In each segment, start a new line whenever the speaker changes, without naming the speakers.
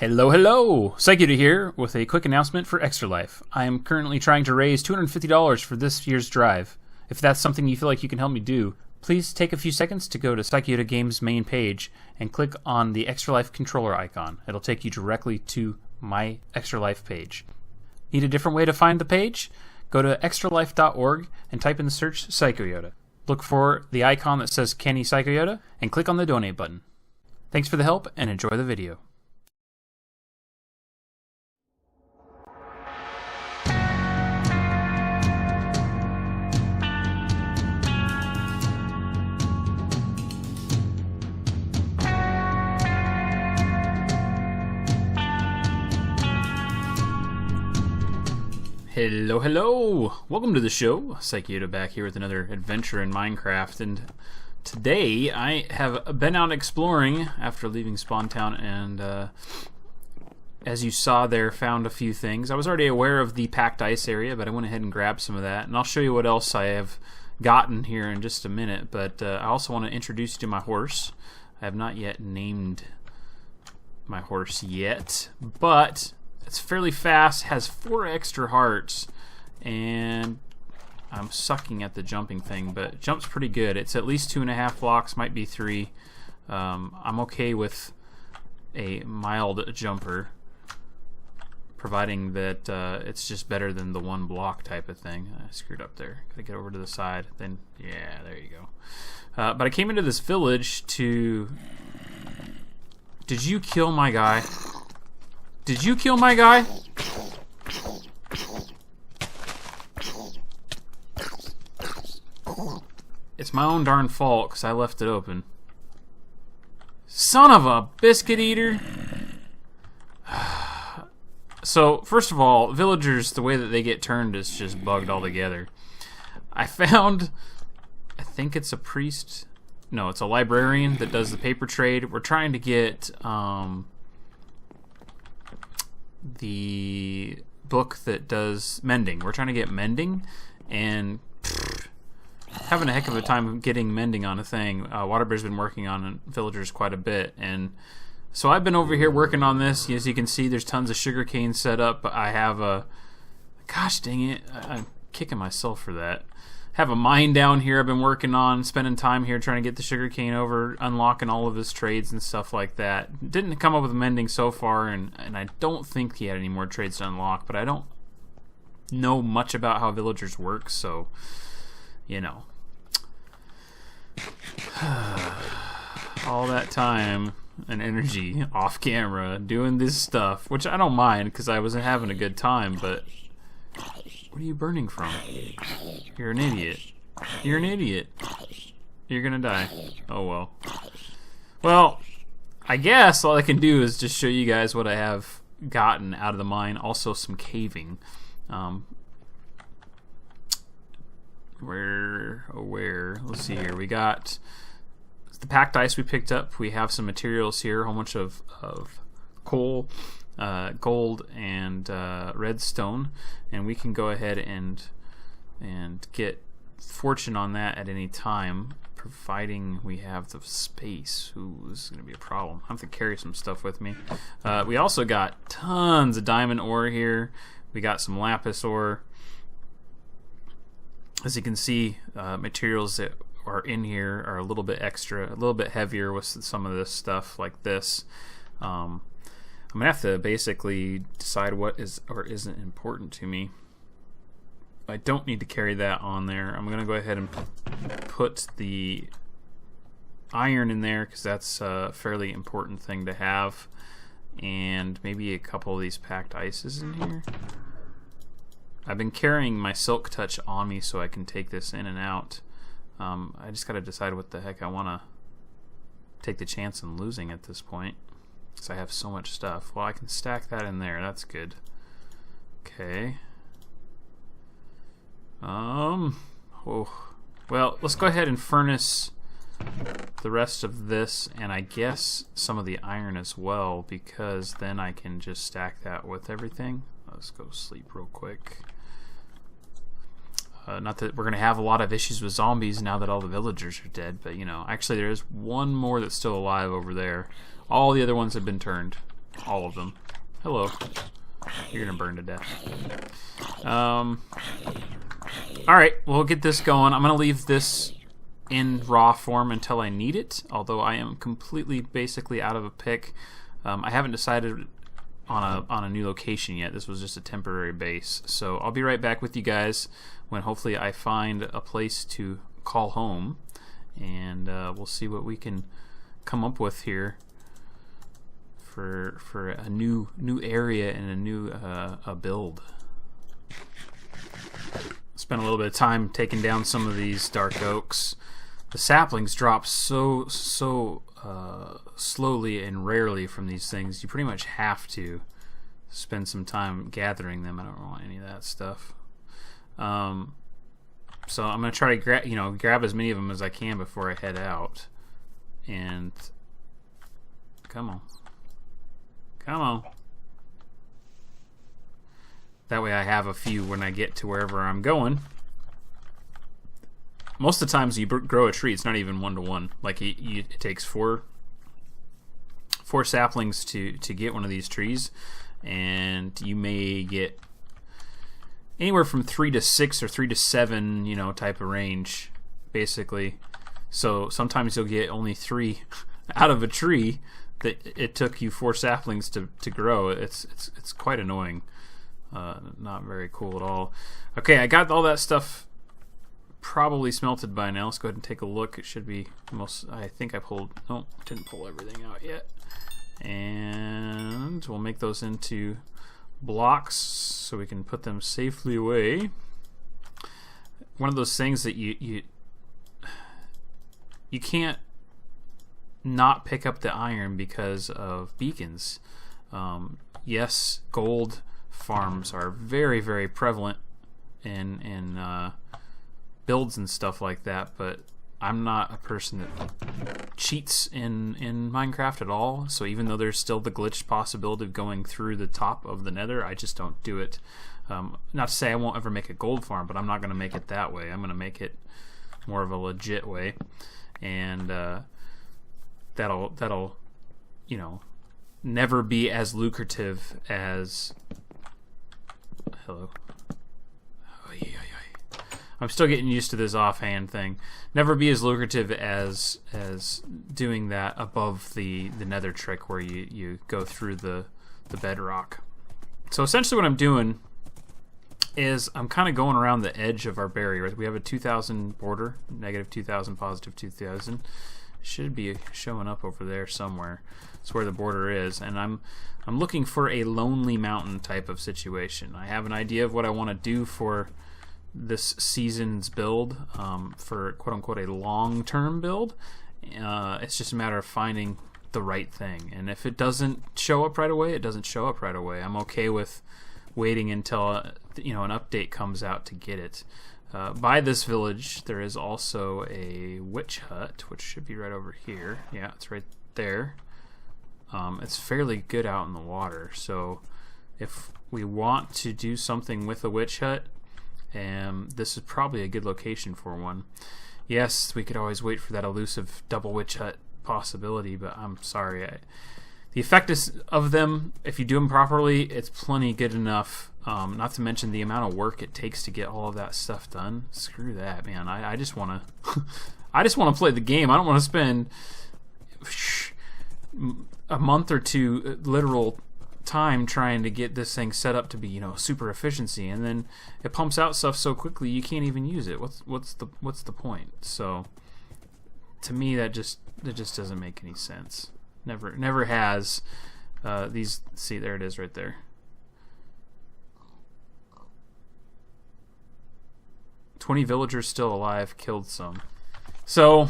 Hello, hello! SykoYoda here with a quick announcement for Extra Life. I am currently trying to raise $250 for this year's drive. If that's something you feel like you can help me do, please take a few seconds to go to SykoYoda Games' main page and click on the Extra Life controller icon. It'll take you directly to my Extra Life page. Need a different way to find the page? Go to extralife.org and type in the search SykoYoda. Look for the icon that says Kenny SykoYoda and click on the donate button. Thanks for the help and enjoy the video. Hello, hello! Welcome to the show. SykoYoda back here with another adventure in Minecraft, and today I have been out exploring after leaving Spawn Town, and as you saw there, found a few things. I was already aware of the packed ice area, but I went ahead and grabbed some of that, and I'll show you what else I have gotten here in just a minute, but I also want to introduce you to my horse. I have not yet named my horse yet, but it's fairly fast, has 4 extra hearts, and I'm sucking at the jumping thing, but it jumps pretty good. It's at least 2.5 blocks, might be 3. I'm okay with a mild jumper, providing that it's just better than the 1 block type of thing. I screwed up there. Gotta get over to the side. Then, yeah, there you go. But I came into this village to... Did you kill my guy? Did you kill my guy? It's my own darn fault because I left it open. Son of a biscuit eater! So, first of all, villagers, the way that they get turned is just bugged altogether. I found, I think it's a priest. No, it's a librarian that does the paper trade. We're trying to get the book that does mending. We're trying to get mending, and having a heck of a time getting mending on a thing. Waterbear's been working on villagers quite a bit, and so I've been over here working on this. As you can see, there's tons of sugarcane set up. I have a, gosh dang it, I'm kicking myself for that. Have a mine down here I've been working on, spending time here trying to get the sugarcane over, unlocking all of his trades and stuff like that. Didn't come up with mending so far, and I don't think he had any more trades to unlock, but I don't know much about how villagers work, so, you know. All that time and energy off camera doing this stuff, which I don't mind because I wasn't having a good time, but what are you burning from? You're an idiot. You're an idiot. You're gonna die. Oh well. Well, I guess all I can do is just show you guys what I have gotten out of the mine. Also some caving. Where? Let's see here. We got the packed ice we picked up. We have some materials here. A whole bunch of coal, gold, and redstone, and we can go ahead and get fortune on that at any time, providing we have the space. Ooh, this is gonna be a problem. I have to carry some stuff with me. We also got tons of diamond ore here. We got some lapis ore. As you can see, materials that are in here are a little bit extra, a little bit heavier with some of this stuff like this. I'm gonna have to basically decide what is or isn't important to me. I don't need to carry that on there. I'm gonna go ahead and put the iron in there because that's a fairly important thing to have, and maybe a couple of these packed ices in here. I've been carrying my silk touch on me so I can take this in and out. I just gotta decide what the heck I wanna take the chance in losing at this point, because I have so much stuff. Well, I can stack that in there. That's good. Okay. Oh. Well, let's go ahead and furnace the rest of this, and I guess some of the iron as well, because then I can just stack that with everything. Let's go sleep real quick. Not that we're going to have a lot of issues with zombies now that all the villagers are dead, but you know, actually there is one more that's still alive over there. All the other ones have been turned. All of them. Hello. You're gonna burn to death. Alright, we'll get this going. I'm gonna leave this in raw form until I need it, although I am completely, basically out of a pick. I haven't decided on a new location yet. This was just a temporary base. So I'll be right back with you guys when hopefully I find a place to call home, and we'll see what we can come up with here for a new area and a new a build. Spent a little bit of time taking down some of these dark oaks. The saplings drop so slowly and rarely from these things. You pretty much have to spend some time gathering them. I don't want any of that stuff. So I'm gonna try to grab as many of them as I can before I head out. And come on. That way I have a few when I get to wherever I'm going. Most of the times you grow a tree, it's not even 1-to-1. Like it takes four saplings to get one of these trees, and you may get anywhere from 3 to 6 or 3 to 7, type of range, basically. So sometimes you'll get only 3 out of a tree that it took you 4 saplings to grow. It's quite annoying. Not very cool at all. Okay, I got all that stuff probably smelted by now. Let's go ahead and take a look. It should be I think I pulled. No, didn't pull everything out yet. And we'll make those into blocks so we can put them safely away. One of those things that you can't not pick up the iron because of beacons. Yes, gold farms are very, very prevalent in builds and stuff like that, but I'm not a person that cheats in Minecraft at all. So even though there's still the glitch possibility of going through the top of the nether, I just don't do it. Not to say I won't ever make a gold farm, but I'm not going to make it that way. I'm going to make it more of a legit way, and that'll never be as lucrative as hello. I'm still getting used to this offhand thing. Never be as lucrative as doing that above the nether trick where you go through the bedrock. So essentially what I'm doing is I'm kind of going around the edge of our barrier. We have a 2,000 border, negative 2,000, positive 2,000. Should be showing up over there somewhere. That's where the border is, and I'm looking for a lonely mountain type of situation. I have an idea of what I want to do for this season's build, for quote-unquote a long-term build. It's just a matter of finding the right thing, and if it doesn't show up right away, it doesn't show up right away. I'm okay with waiting until an update comes out to get it. By this village there is also a witch hut, which should be right over here. Yeah, it's right there. It's fairly good out in the water, so if we want to do something with a witch hut, this is probably a good location for one. Yes, we could always wait for that elusive double witch hut possibility, but I'm sorry. The effectiveness of them, if you do them properly, it's plenty good enough. Not to mention the amount of work it takes to get all of that stuff done. Screw that, man. I just want to I just want to play the game. I don't want to spend a month or two literal time trying to get this thing set up to be super efficiency, and then it pumps out stuff so quickly you can't even use it. What's the point? So to me that just doesn't make any sense. Never has. See, there it is right there. "20 villagers still alive, killed some." So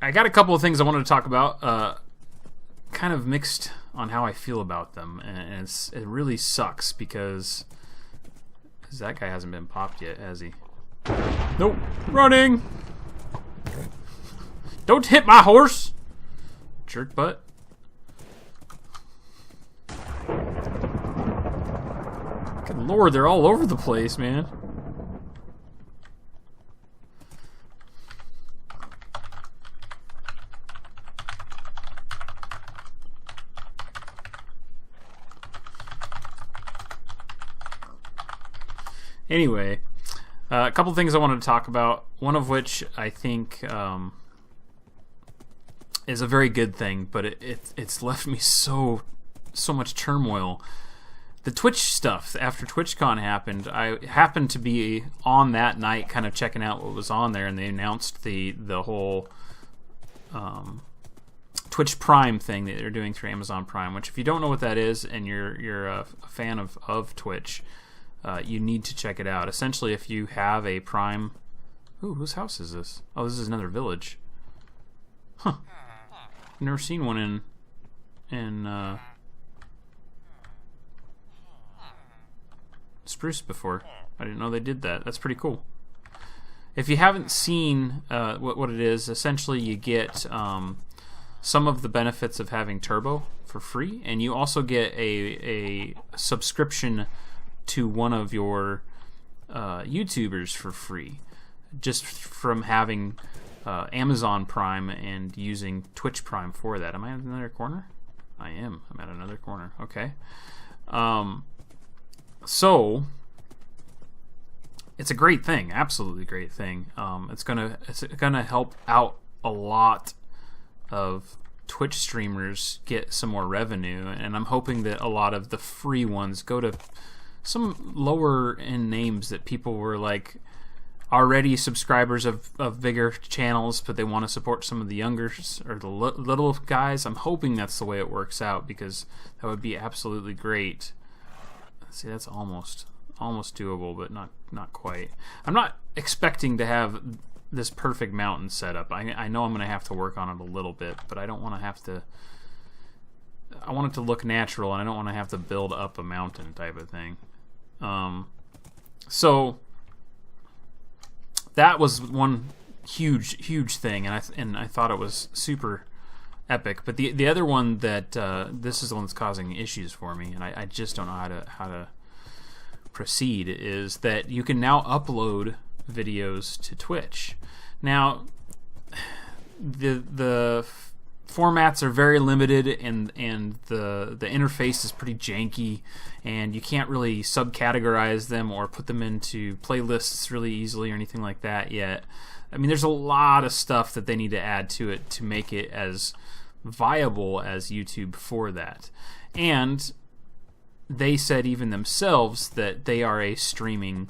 I got a couple of things I wanted to talk about. Kind of mixed on how I feel about them, and it really sucks because that guy hasn't been popped yet, has he? Nope. Running! Don't hit my horse! Jerk butt. Good lord, they're all over the place, man. Anyway, a couple things I wanted to talk about. One of which I think is a very good thing, but it's left me so much turmoil. The Twitch stuff after TwitchCon happened, I happened to be on that night, kind of checking out what was on there, and they announced the whole Twitch Prime thing that they're doing through Amazon Prime. Which, if you don't know what that is, and you're a fan of Twitch, you need to check it out. Essentially, if you have a Prime, ooh, whose house is this? Oh, this is another village. Huh. I've never seen one in Spruce before. I didn't know they did that. That's pretty cool. If you haven't seen what it is, essentially you get some of the benefits of having Turbo for free, and you also get a subscription to one of your YouTubers for free, just from having Amazon Prime and using Twitch Prime for that. Am I at another corner? I am. I'm at another corner. Okay. So it's a great thing, absolutely great thing. It's gonna help out a lot of Twitch streamers get some more revenue, and I'm hoping that a lot of the free ones go to some lower end names that people were like already subscribers of bigger channels, but they want to support some of the younger or the little guys. I'm hoping that's the way it works out, because that would be absolutely great. See, that's almost doable, but not quite. I'm not expecting to have this perfect mountain set up. I know I'm going to have to work on it a little bit, but I don't want to have to. I want it to look natural, and I don't want to have to build up a mountain type of thing. So that was one huge thing, and I thought it was super epic. But the other one that this is the one that's causing issues for me, and I just don't know how to proceed, is that you can now upload videos to Twitch. Now the formats are very limited, and the interface is pretty janky, and you can't really subcategorize them or put them into playlists really easily or anything like that yet. I mean, there's a lot of stuff that they need to add to it to make it as viable as YouTube for that. And they said even themselves that they are a streaming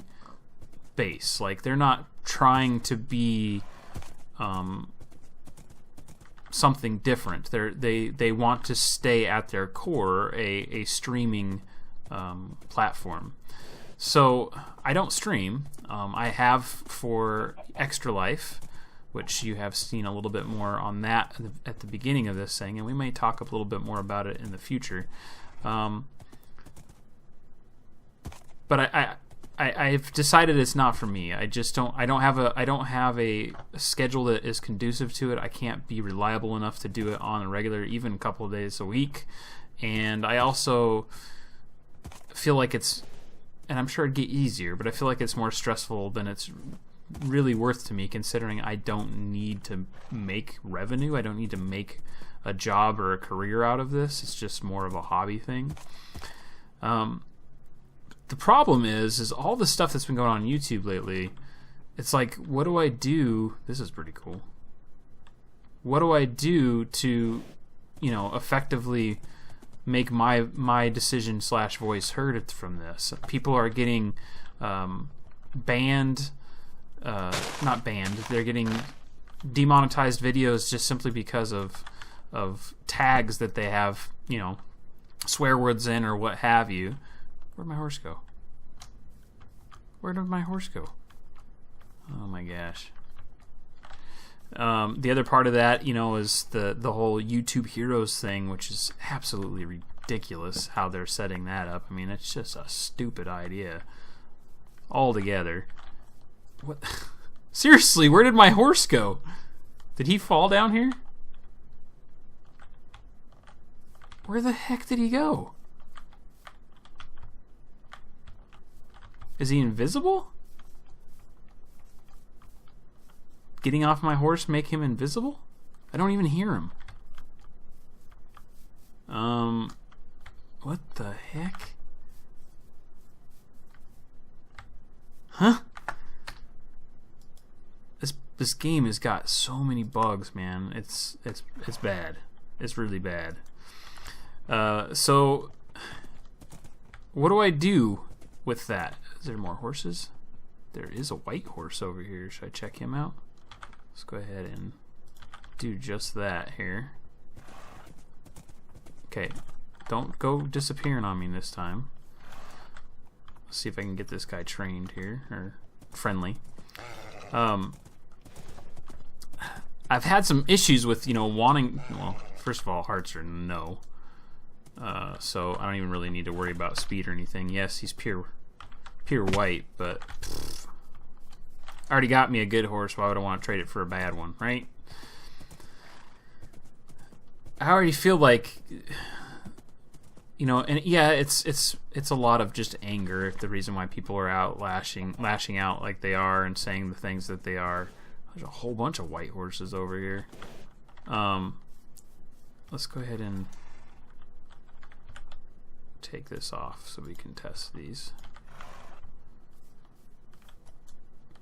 base. Like, they're not trying to be something different. They want to stay at their core a streaming platform. So I don't stream. I have for Extra Life, which you have seen a little bit more on that at the beginning of this thing, and we may talk a little bit more about it in the future. But I've decided it's not for me. I don't have a schedule that is conducive to it. I can't be reliable enough to do it on a regular, even a couple of days a week. And I also feel like it's, and I'm sure it'd get easier, but I feel like it's more stressful than it's really worth to me, considering I don't need to make revenue. I don't need to make a job or a career out of this. It's just more of a hobby thing. The problem is all the stuff that's been going on YouTube lately. It's like, what do I do? This is pretty cool. What do I do to, effectively make my decision / voice heard from this? People are getting banned. Not banned. They're getting demonetized videos just simply because of tags that they have, swear words in or what have you. Where'd my horse go? Where did my horse go? Oh my gosh. The other part of that, is the whole YouTube Heroes thing, which is absolutely ridiculous how they're setting that up. I mean, it's just a stupid idea altogether. What? Seriously, where did my horse go? Did he fall down here? Where the heck did he go? Is he invisible? Getting off my horse make him invisible? I don't even hear him. What the heck? this game has got so many bugs, man. It's bad. It's really bad. So what do I do with that? Is there more horses? There is a white horse over here. Should I check him out? Let's go ahead and do just that here. Okay, don't go disappearing on me this time. Let's see if I can get this guy trained here, or friendly. I've had some issues with, you know, wanting, well, first of all, hearts are no. So I don't even really need to worry about speed or anything. Yes, he's pure white, but pff, already got me a good horse. Why would I want to trade it for a bad one, right? I already feel like, you know, and yeah, it's a lot of just anger. The reason why people are out lashing out like they are and saying the things that they are. There's a whole bunch of white horses over here. Let's go ahead and take this off so we can test these.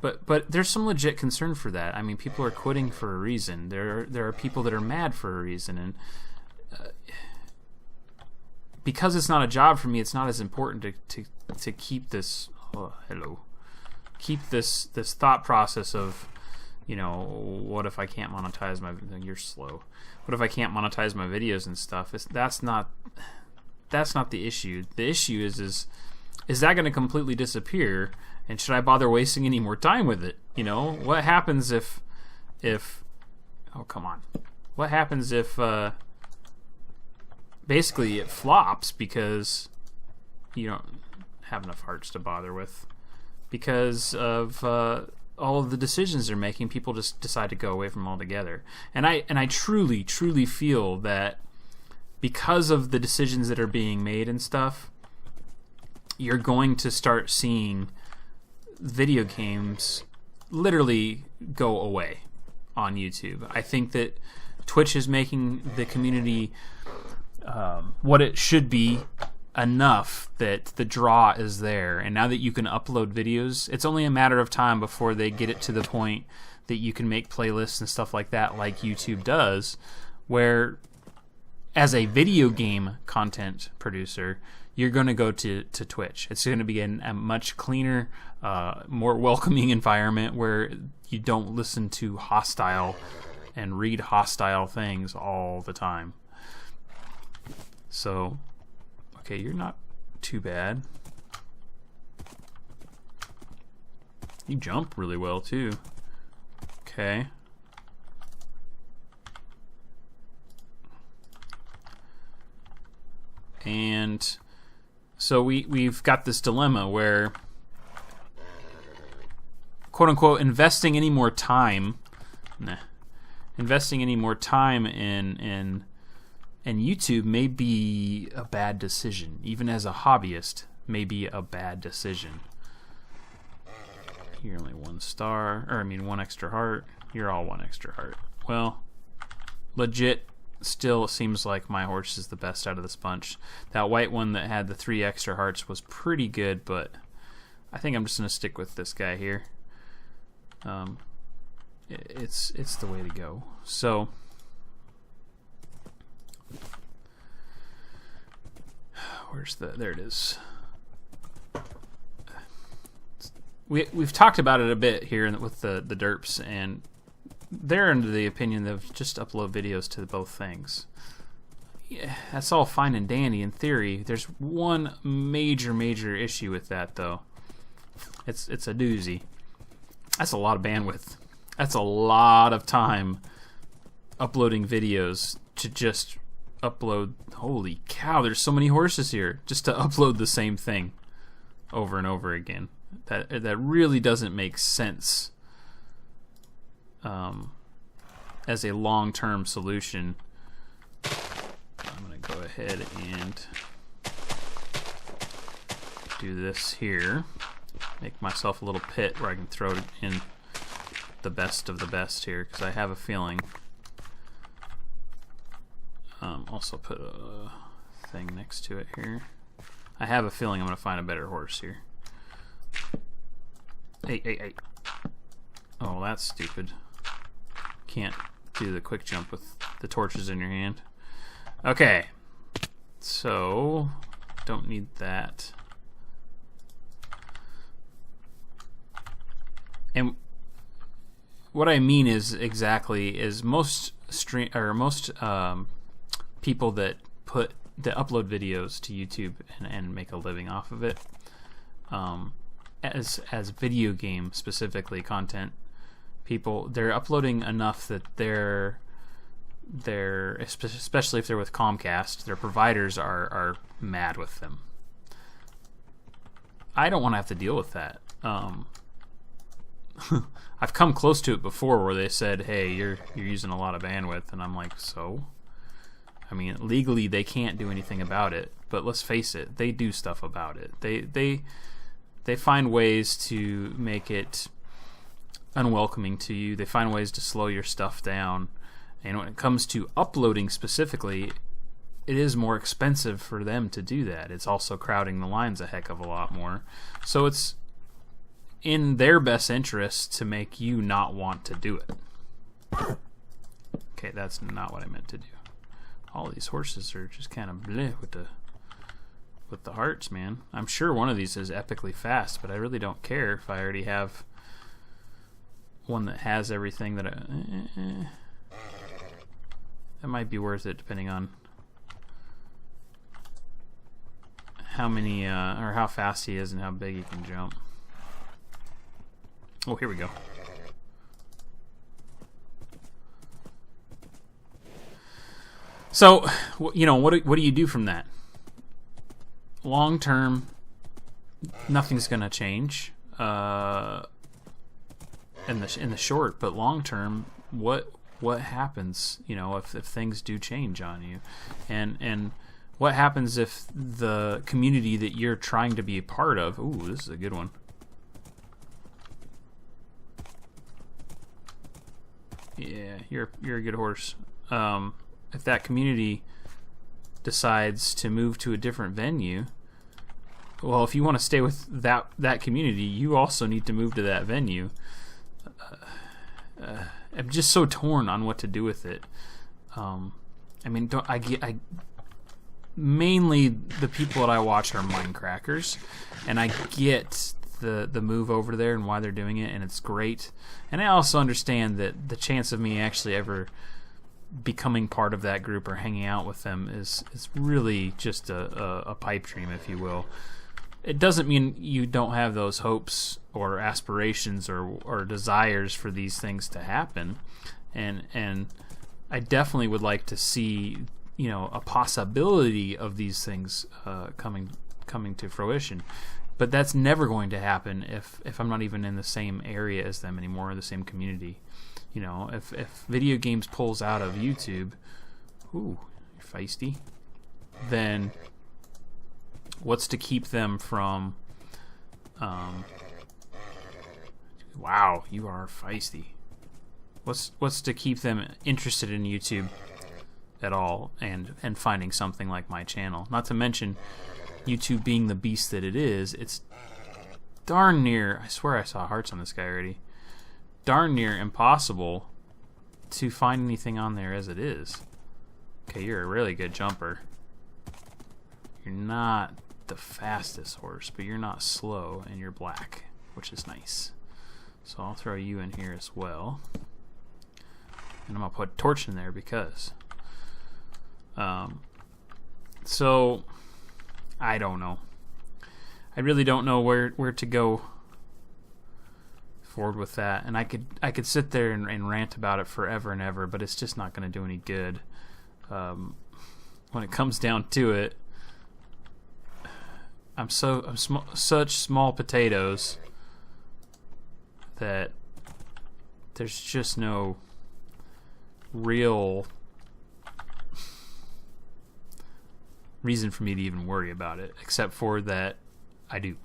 But there's some legit concern for that. I mean, people are quitting for a reason. There are people that are mad for a reason, and because it's not a job for me, it's not as important to keep this. Oh, hello. Keep this thought process of, you know, what if I can't monetize my? You're slow. What if I can't monetize my videos and stuff? That's not the issue. The issue is that going to completely disappear? And should I bother wasting any more time with it? You know, what happens if oh, come on. What happens if basically it flops because you don't have enough hearts to bother with because of all of the decisions they're making? People just decide to go away from them altogether. And I truly feel that because of the decisions that are being made and stuff, you're going to start seeing video games literally go away on YouTube. I think that Twitch is making the community what it should be enough that the draw is there, and now that you can upload videos, it's only a matter of time before they get it to the point that you can make playlists and stuff like that, like YouTube does, where as a video game content producer, you're going to go to Twitch. It's going to be a much cleaner, more welcoming environment where you don't listen to hostile and read hostile things all the time. So, okay, you're not too bad. You jump really well, too. Okay. And so we've got this dilemma where, quote unquote, investing any more time in YouTube may be a bad decision. Even as a hobbyist, may be a bad decision. You're only 1 star, or I mean 1 extra heart. You're all 1 extra heart. Well, legit, still seems like my horse is the best out of this bunch. That white one that had the 3 extra hearts was pretty good, but I think I'm just gonna stick with this guy here. It's the way to go. So there it is. We've talked about it a bit here with the derps, and they're under the opinion of just upload videos to both things. Yeah, that's all fine and dandy in theory. There's one major issue with that, though. It's a doozy. That's a lot of bandwidth. That's a lot of time uploading videos to just upload. Holy cow, there's so many horses here just to upload the same thing over and over again. That really doesn't make sense as a long-term solution. I'm going to go ahead and do this here. Make myself a little pit where I can throw in the best of the best here, because I have a feeling. Also put a thing next to it here. I have a feeling I'm going to find a better horse here. Hey. Oh, that's stupid. can't do the quick jump with the torches in your hand. Okay, so don't need that. And what I mean is most people that upload videos to YouTube and make a living off of it, as video game specifically content people, they're uploading enough that they're especially if they're with Comcast, their providers are mad with them. I don't want to have to deal with that. I've come close to it before where they said, hey, you're using a lot of bandwidth, and I'm like, so? I mean, legally they can't do anything about it, but let's face it, they do stuff about it. They find ways to make it unwelcoming to you. They find ways to slow your stuff down. And when it comes to uploading specifically, it is more expensive for them to do that. It's also crowding the lines a heck of a lot more. So it's in their best interest to make you not want to do it. Okay, that's not what I meant to do. All these horses are just kind of bleh with the hearts, man. I'm sure one of these is epically fast, but I really don't care if I already have one that has everything that that might be worth it depending on how many or how fast he is and how big he can jump. Oh, here we go. So, you know, what do you do from that? Long term, nothing's going to change in the short, but long term, what happens? You know, if things do change on you, and what happens if the community that you're trying to be a part of? Ooh, this is a good one. Yeah, you're a good horse. If that community decides to move to a different venue, well, if you want to stay with that community, you also need to move to that venue. I'm just so torn on what to do with it. I mean, mainly the people that I watch are Minecrackers, and I get the move over there and why they're doing it, and it's great. And I also understand that the chance of me actually ever becoming part of that group or hanging out with them is really just a pipe dream, if you will. It doesn't mean you don't have those hopes or aspirations or desires for these things to happen, and I definitely would like to see, you know, a possibility of these things coming to fruition. But that's never going to happen if I'm not even in the same area as them anymore, or the same community. You know, if video games pulls out of YouTube, ooh, you're feisty, then what's to keep them from, wow, you are feisty. What's to keep them interested in YouTube at all and finding something like my channel? Not to mention YouTube being the beast that it is, it's darn near, I swear I saw hearts on this guy already, darn near impossible to find anything on there as it is. Okay, you're a really good jumper. You're not the fastest horse, but you're not slow, and you're black, which is nice. So I'll throw you in here as well. And I'm going to put torch in there because... so... I don't know. I really don't know where to go forward with that. And I could sit there and rant about it forever and ever, but it's just not going to do any good. When it comes down to it, I'm such small potatoes that there's just no real reason for me to even worry about it, except for that I do.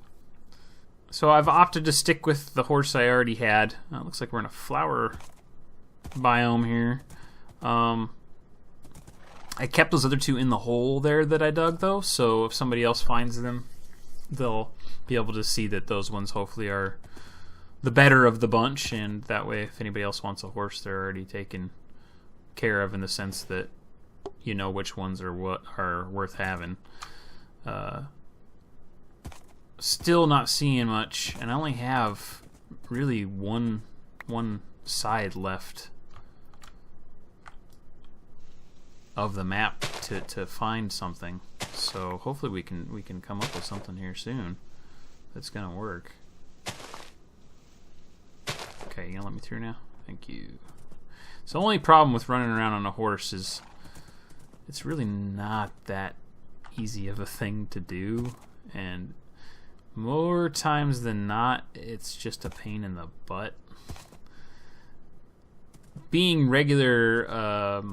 So I've opted to stick with the horse I already had. It looks like we're in a flower biome here. I kept those other two in the hole there that I dug, though, so if somebody else finds them, they'll be able to see that those ones hopefully are the better of the bunch, and that way if anybody else wants a horse, they're already taken care of in the sense that you know which ones are worth having. Still not seeing much, and I only have really one side left of the map to find something. So hopefully we can come up with something here soon that's gonna work. Okay, you gonna let me through now? Thank you. So the only problem with running around on a horse is it's really not that easy of a thing to do, and more times than not it's just a pain in the butt. Being regular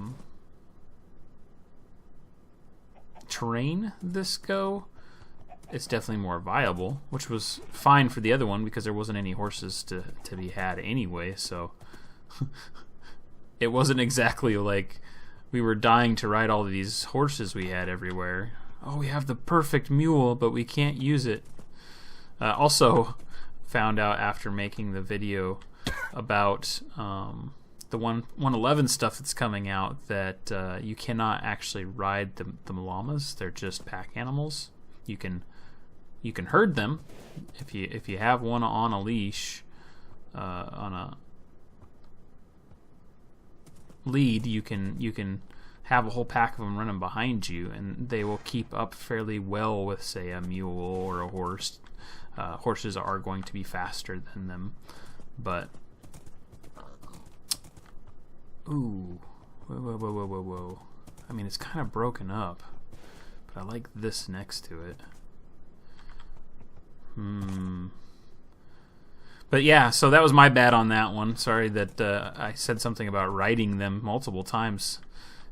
terrain this go, it's definitely more viable, which was fine for the other one because there wasn't any horses to be had anyway, so it wasn't exactly like we were dying to ride all of these horses we had everywhere. Oh, we have the perfect mule, but we can't use it. Also found out after making the video about the 111 stuff that's coming out that you cannot actually ride the llamas. They're just pack animals. You can herd them if you have one on a leash, on a lead. You can have a whole pack of them running behind you, and they will keep up fairly well with, say, a mule or a horse. Horses are going to be faster than them, but ooh, whoa. I mean, it's kind of broken up, but I like this next to it. But yeah, so that was my bad on that one. Sorry that I said something about riding them multiple times.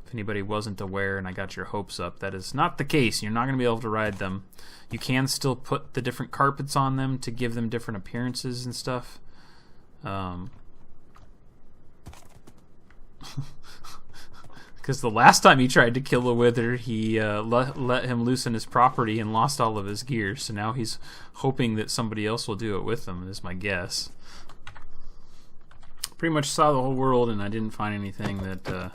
If anybody wasn't aware and I got your hopes up, that is not the case. You're not going to be able to ride them. You can still put the different carpets on them to give them different appearances and stuff. Because the last time he tried to kill a wither, he let him loose in his property and lost all of his gear. So now he's hoping that somebody else will do it with him, is my guess. Pretty much saw the whole world, and I didn't find anything that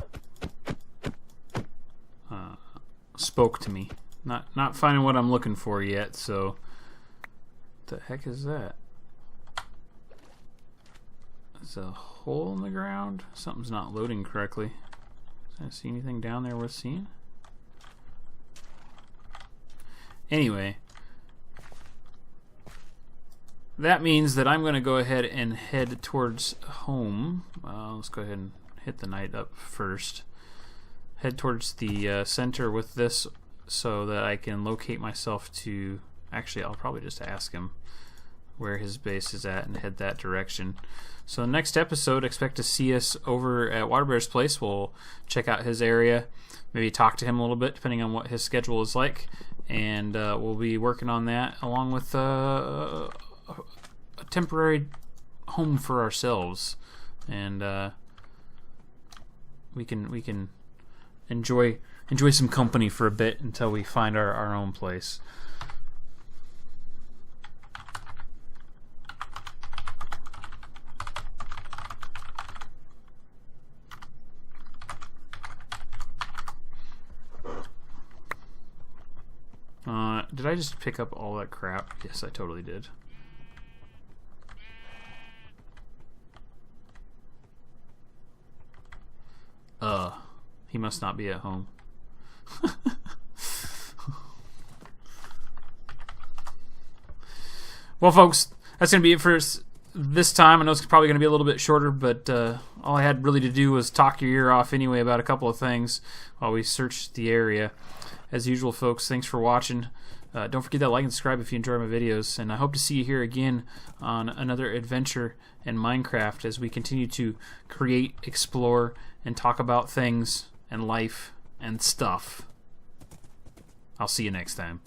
spoke to me. Not finding what I'm looking for yet. So, what the heck is that? Is a hole in the ground? Something's not loading correctly. Did I see anything down there worth seeing? Anyway, that means that I'm going to go ahead and head towards home. Let's go ahead and hit the night up first. Head towards the center with this so that I can locate myself to... Actually, I'll probably just ask him where his base is at and head that direction. So next episode, expect to see us over at Waterbear's place. We'll check out his area, maybe talk to him a little bit, depending on what his schedule is like, and we'll be working on that along with a temporary home for ourselves, and we can enjoy some company for a bit until we find our own place. Did I just pick up all that crap? Yes, I totally did. He must not be at home. Well, folks, that's going to be it for this time. I know it's probably going to be a little bit shorter, but all I had really to do was talk your ear off anyway about a couple of things while we searched the area. As usual, folks, thanks for watching. Don't forget that like and subscribe if you enjoy my videos, and I hope to see you here again on another adventure in Minecraft as we continue to create, explore, and talk about things and life and stuff. I'll see you next time.